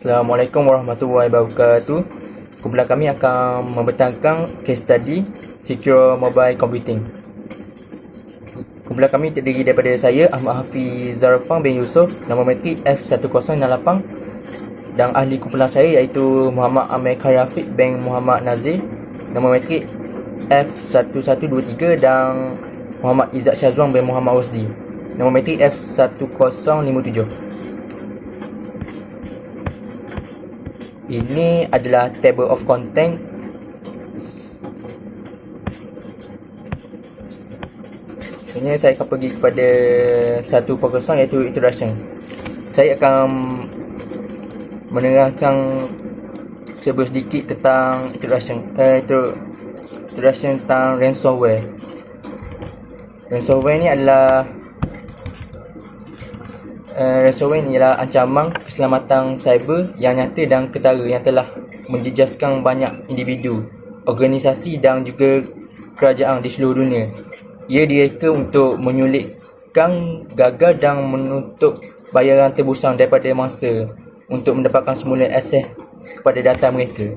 Assalamualaikum warahmatullahi wabarakatuh. Kumpulan kami akan membentangkan case study Secure Mobile Computing. Kumpulan kami terdiri daripada saya, HAFIY ZHARFAN bin YUSOF, nama matrik F1068, dan ahli kumpulan saya iaitu Muhammad AMIR KHARAFIQ bin Muhammad NAZHIR, nama matrik F1123, dan Muhammad Izzat Syazwan bin Muhammad Rosdi, nama matrik F1057. Ini adalah table of content. Sebenarnya saya akan pergi kepada 1.0 iaitu introduction. Saya akan menerangkan sedikit tentang introduction tentang ransomware. Ransomware ni adalah ransomware ni ialah ancaman keselamatan cyber yang nyata dan ketara yang telah menjejaskan banyak individu, organisasi dan juga kerajaan di seluruh dunia. Ia direka untuk menyulitkan, gagal dan menutup bayaran tebusan daripada mangsa untuk mendapatkan semula akses kepada data mereka.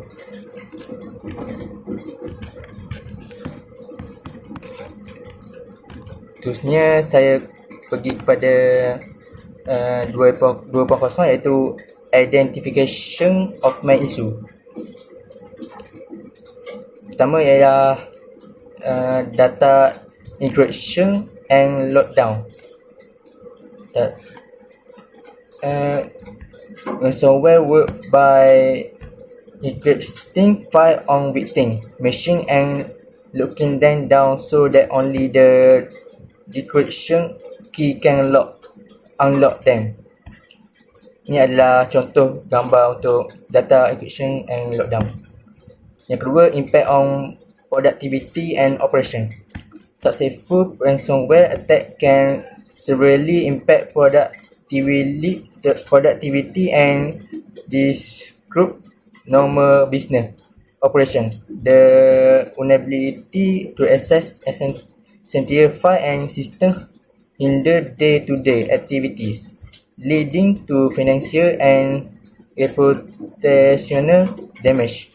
Terusnya saya pergi kepada 2.0 iaitu identification of main issue. Pertama ialah data encryption and lockdown. Ransomware work by encrypting file on victim machine and locking them down so that only the decryption key can unlock them. Ini adalah contoh gambar untuk data encryption and lockdown. Yang kedua, impact on productivity and operation. Successful ransomware attack can severely impact productivity and disrupt normal business operation. The inability to access essential file and systems hinder day-to-day activities, leading to financial and reputational damage.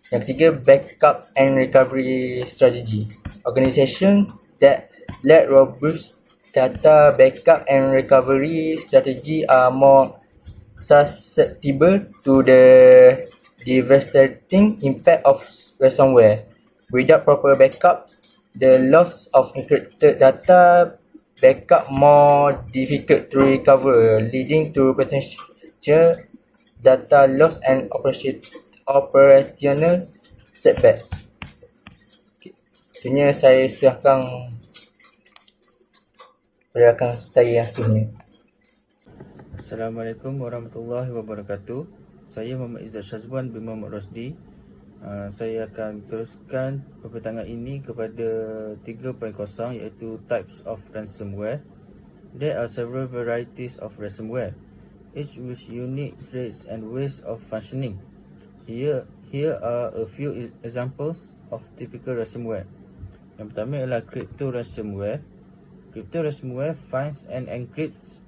Yang ketiga, backup and recovery strategy. Organizations that lack robust data backup and recovery strategy are more susceptible to the devastating impact of ransomware. Without proper backup, the loss of encrypted data backup more difficult to recover, leading to potential data loss and operational setbacks. Sebenarnya saya serahkan pada saya yang seterusnya. Assalamualaikum warahmatullahi wabarakatuh. Saya Muhammad Izzat Syazwan bin Muhammad Rosdi. Saya akan teruskan perbentangan ini kepada 3.0 iaitu types of ransomware. There are several varieties of ransomware, each with unique traits and ways of functioning. Here are a few examples of typical ransomware. Yang pertama ialah crypto ransomware. Crypto ransomware finds and encrypts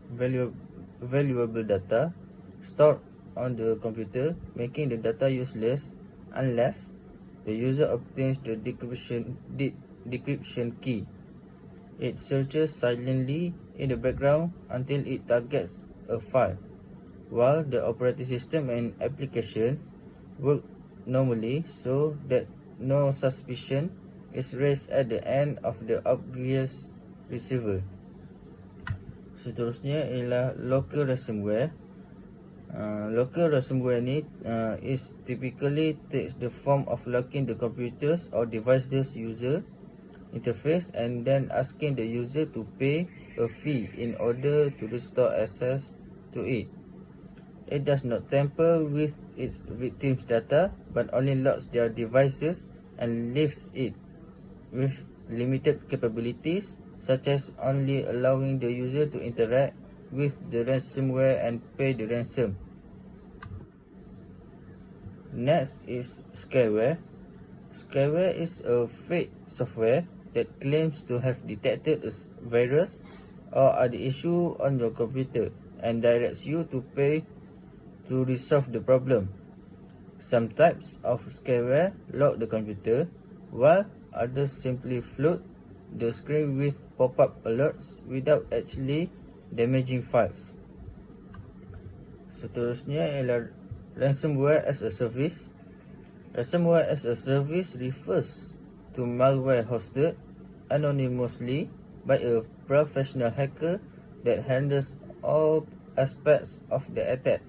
valuable data stored on the computer, making the data useless unless the user obtains the decryption key. It searches silently in the background until it targets a file, while the operating system and applications work normally so that no suspicion is raised at the end of the obvious receiver. Seterusnya ialah local ransomware. Local ransomware ni is typically takes the form of locking the computers or devices user interface and then asking the user to pay a fee in order to restore access to it. It does not tamper with its victims' data but only locks their devices and leaves it with limited capabilities, such as only allowing the user to interact with the ransomware and pay the ransom. Next is scareware. Scareware is a fake software that claims to have detected a virus or other issue on your computer and directs you to pay to resolve the problem. Some types of scareware lock the computer, while others simply flood the screen with pop-up alerts without actually damaging files. Seterusnya ialah ransomware as a service. Ransomware as a service refers to malware hosted anonymously by a professional hacker that handles all aspects of the attack,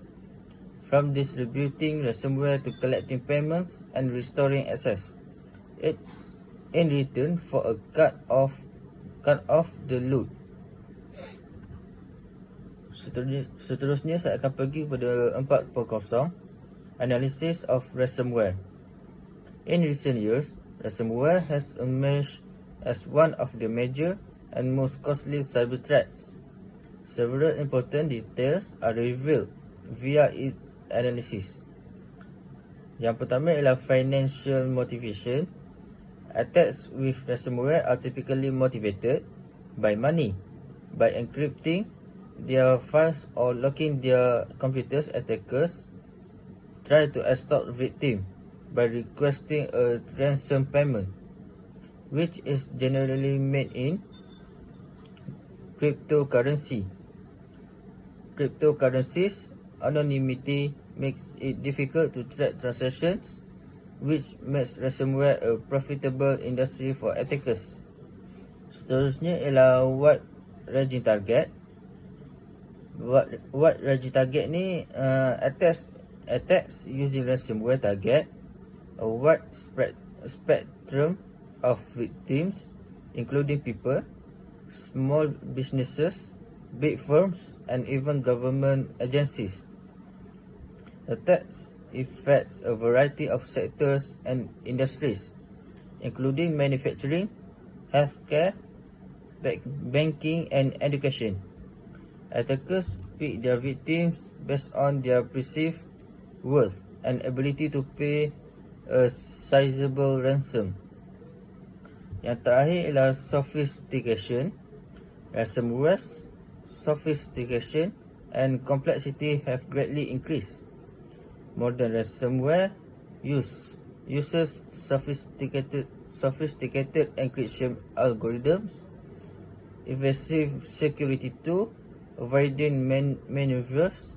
from distributing ransomware to collecting payments and restoring access. It in return for a cut off the loot. Seterusnya saya akan pergi pada 4.0, analysis of ransomware. In recent years, ransomware has emerged as one of the major and most costly cyber threats. Several important details are revealed via its analysis. Yang pertama ialah financial motivation. Attacks with ransomware are typically motivated by money. By encrypting their files or locking their computers, attackers try to extort victims by requesting a ransom payment, which is generally made in cryptocurrency. Cryptocurrencies anonymity makes it difficult to track transactions, which makes ransomware a profitable industry for attackers. Seterusnya ialah wide ranging target. Wide ranging target ni attacks using ransomware target a wide spectrum of victims, including people, small businesses, big firms, and even government agencies. Attacks affects a variety of sectors and industries, including manufacturing, healthcare, banking, and education. Attackers pick their victims based on their perceived worth and ability to pay a sizable ransom. Yang terakhir ialah sophistication. Ransomware's sophistication and complexity have greatly increased. Modern ransomware uses sophisticated encryption algorithms, evasive security tools, avoiding maneuvers,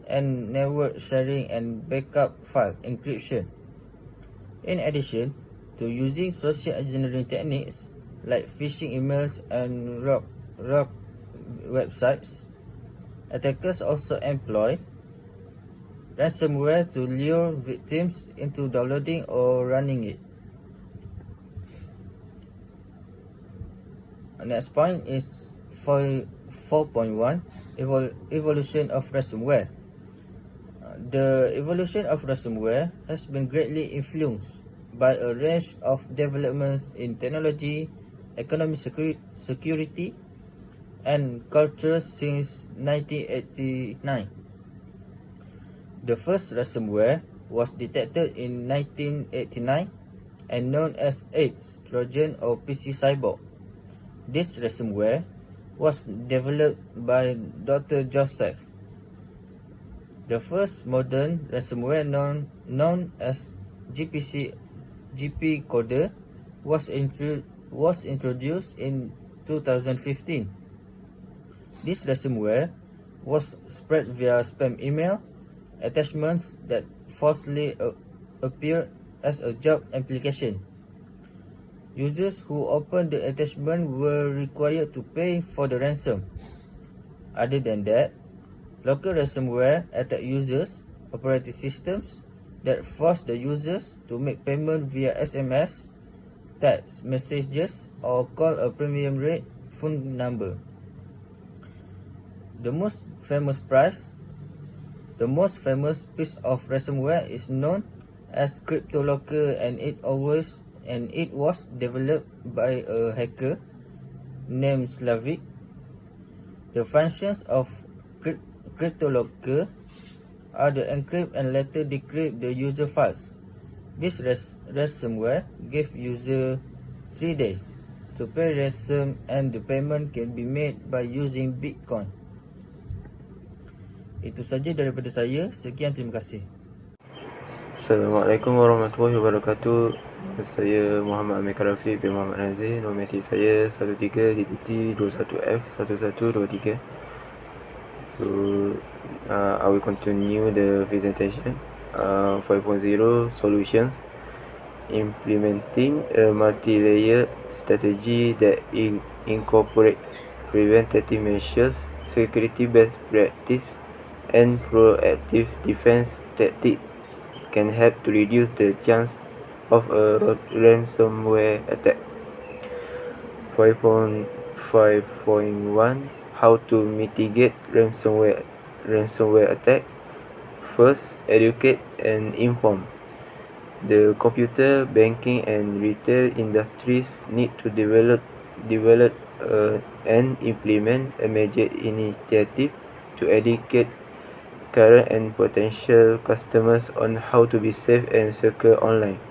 and network sharing and backup file encryption. In addition to using social engineering techniques like phishing emails and rogue websites, attackers also employ ransomware to lure victims into downloading or running it. Next point is 4.1, evolution of ransomware. The evolution of ransomware has been greatly influenced by a range of developments in technology, economic security, and culture since 1989. The first ransomware was detected in 1989 and known as AIDS Trojan or PC Cyborg. This ransomware was developed by Dr. Joseph. The first modern ransomware known as GP Coder was introduced in 2015. This ransomware was spread via spam email attachments that falsely appear as a job application. Users who opened the attachment were required to pay for the ransom. Other than that, local ransomware attack users' operating systems that force the users to make payment via SMS, text messages, or call a premium rate phone number. The most famous piece of ransomware is known as CryptoLocker, and it was developed by a hacker named Slavic. The functions of CryptoLocker are to encrypt and later decrypt the user files. This ransomware gave user 3 days to pay ransom, and the payment can be made by using Bitcoin. Itu saja daripada saya. Sekian, terima kasih. Assalamualaikum warahmatullahi wabarakatuh. Saya Muhammad AMIR KHARAFIQ bin Muhammad NAZHIR. Nombor metik saya 13DDT21F1123. So I will continue the presentation. 5.0 Solutions. Implementing a multi-layer strategy that incorporates preventative measures, security best practice, and proactive defense tactics can help to reduce the chance of a ransomware attack. 5.5.1 How to mitigate ransomware attack. First, educate and inform. The computer, banking, and retail industries need to develop and implement a major initiative to educate current and potential customers on how to be safe and secure online.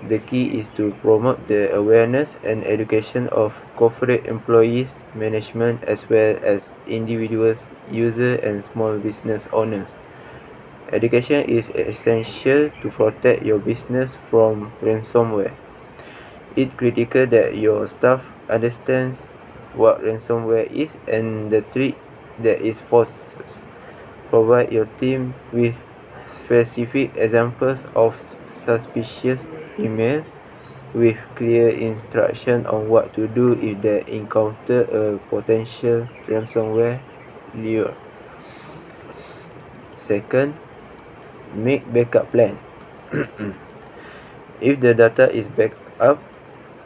The key is to promote the awareness and education of corporate employees, management, as well as individuals, users, and small business owners. Education is essential to protect your business from ransomware. It's critical that your staff understands what ransomware is and the threat that it poses. Provide your team with specific examples of suspicious emails with clear instruction on what to do if they encounter a potential ransomware lure. Second, make backup plan. If the data is backed up,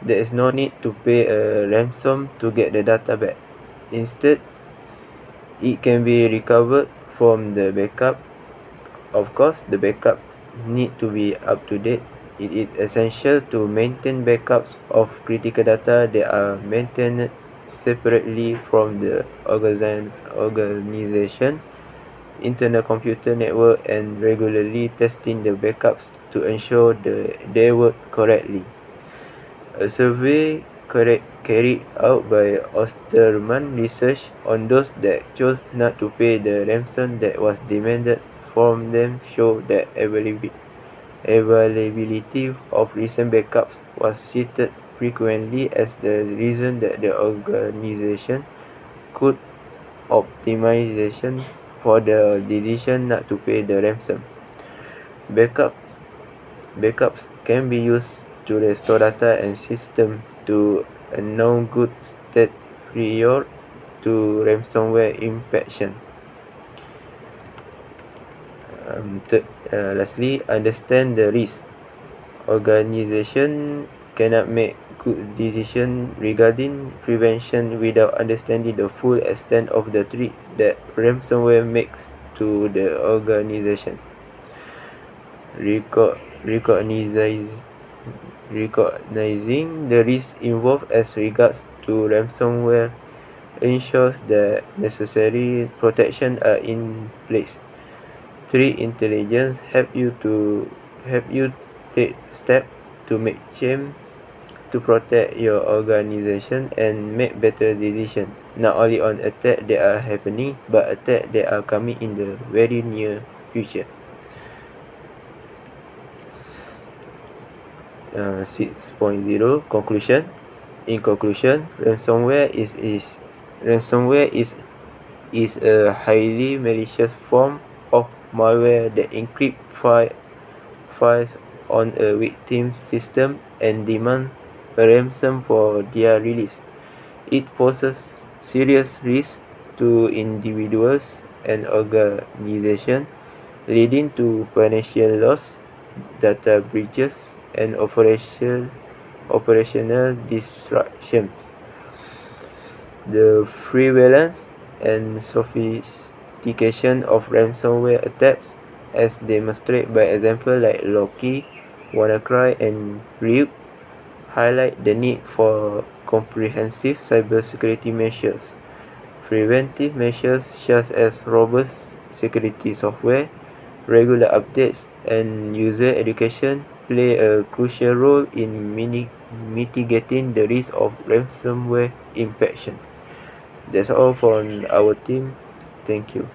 there is no need to pay a ransom to get the data back. Instead, it can be recovered from the backup. Of course, the backups need to be up to date. It is essential to maintain backups of critical data that are maintained separately from the organization internal computer network, and regularly testing the backups to ensure they work correctly. A survey carried out by Osterman Research on those that chose not to pay the ransom that was demanded from them showed that availability of recent backups was cited frequently as the reason that the organization could optimization for the decision not to pay the ransom. Backups can be used to restore data and system to a known good state prior to ransomware infection. Lastly, understand the risk. Organization cannot make good decision regarding prevention without understanding the full extent of the threat that ransomware makes to the organization. Recognizing the risk involved as regards to ransomware ensures that necessary protection are in place. Threat intelligence help you take steps to make change to protect your organization and make better decisions, not only on attacks that are happening, but attacks that are coming in the very near future. 6.0 Conclusion. In conclusion, ransomware is a highly malicious form of malware that encrypts files on a victim's system and demands a ransom for their release. It poses serious risks to individuals and organizations, leading to financial loss, data breaches, and operational disruptions. The prevalence and sophistication of ransomware attacks, as demonstrated by examples like Loki, WannaCry, and Ryuk, highlight the need for comprehensive cybersecurity measures. Preventive measures such as robust security software, regular updates, and user education play a crucial role in mitigating the risk of ransomware infection. That's all from our team. Thank you.